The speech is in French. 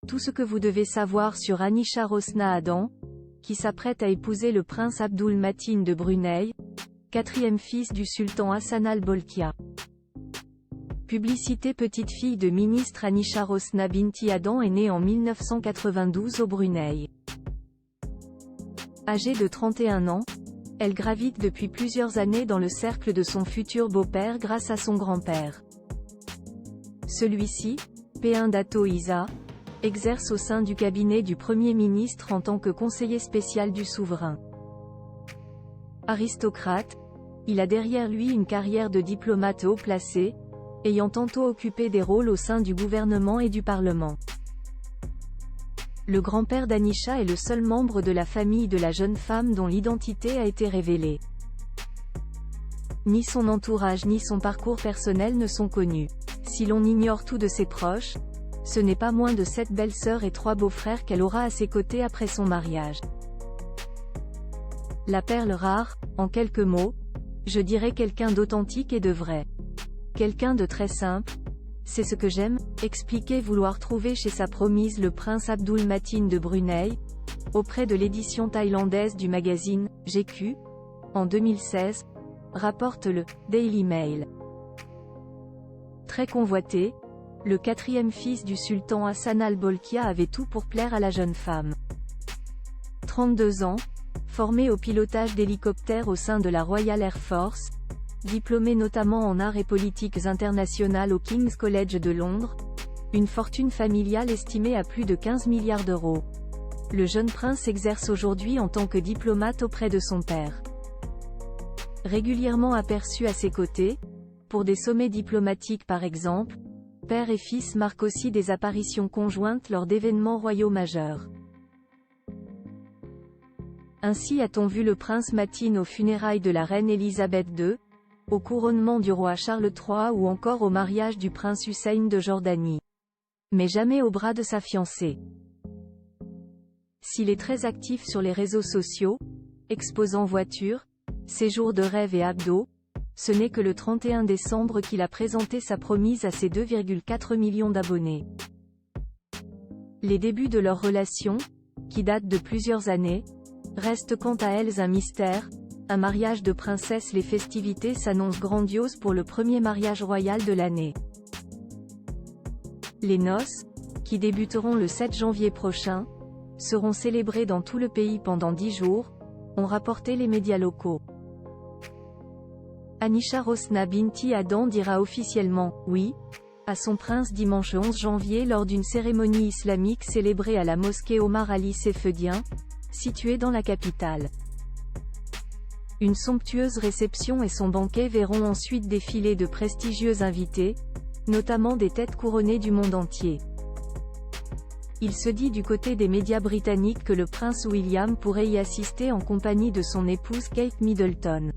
Tout ce que vous devez savoir sur Anisha Rosna Adam, qui s'apprête à épouser le prince Abdul Matin de Brunei, quatrième fils du sultan Hassan al-Bolkiah. Publicité. Petite fille de ministre Anisha Rosna Binti Adam est née en 1992 au Brunei. Âgée de 31 ans, elle gravite depuis plusieurs années dans le cercle de son futur beau-père grâce à son grand-père. Celui-ci, P1 Dato' Isa, exerce au sein du cabinet du Premier ministre en tant que conseiller spécial du souverain. Aristocrate, il a derrière lui une carrière de diplomate haut placé, ayant tantôt occupé des rôles au sein du gouvernement et du Parlement. Le grand-père d'Anisha est le seul membre de la famille de la jeune femme dont l'identité a été révélée. Ni son entourage ni son parcours personnel ne sont connus. Si l'on ignore tout de ses proches, ce n'est pas moins de 7 belles-sœurs et 3 beaux-frères qu'elle aura à ses côtés après son mariage. La perle rare, en quelques mots, je dirais quelqu'un d'authentique et de vrai. Quelqu'un de très simple, c'est ce que j'aime, expliquait vouloir trouver chez sa promise le prince Abdul Matin de Brunei, auprès de l'édition thaïlandaise du magazine GQ, en 2016, rapporte le Daily Mail. Très convoité, le quatrième fils du sultan Hassan al-Bolkiah avait tout pour plaire à la jeune femme. 32 ans, formé au pilotage d'hélicoptères au sein de la Royal Air Force, diplômé notamment en arts et politiques internationales au King's College de Londres, une fortune familiale estimée à plus de 15 milliards d'euros. Le jeune prince exerce aujourd'hui en tant que diplomate auprès de son père. Régulièrement aperçu à ses côtés, pour des sommets diplomatiques par exemple, père et fils marquent aussi des apparitions conjointes lors d'événements royaux majeurs. Ainsi a-t-on vu le prince Matin aux funérailles de la reine Elisabeth II, au couronnement du roi Charles III ou encore au mariage du prince Hussein de Jordanie. Mais jamais au bras de sa fiancée. S'il est très actif sur les réseaux sociaux, exposant voitures, séjours de rêve et abdos, ce n'est que le 31 décembre qu'il a présenté sa promise à ses 2,4 millions d'abonnés. Les débuts de leur relation, qui datent de plusieurs années, restent quant à elles un mystère. Un mariage de princesse. Les festivités s'annoncent grandioses pour le premier mariage royal de l'année. Les noces, qui débuteront le 7 janvier prochain, seront célébrées dans tout le pays pendant 10 jours, ont rapporté les médias locaux. Anisha Rosna Binti Adam dira officiellement « oui » à son prince dimanche 11 janvier lors d'une cérémonie islamique célébrée à la mosquée Omar Ali Sefedien, située dans la capitale. Une somptueuse réception et son banquet verront ensuite défiler de prestigieux invités, notamment des têtes couronnées du monde entier. Il se dit du côté des médias britanniques que le prince William pourrait y assister en compagnie de son épouse Kate Middleton.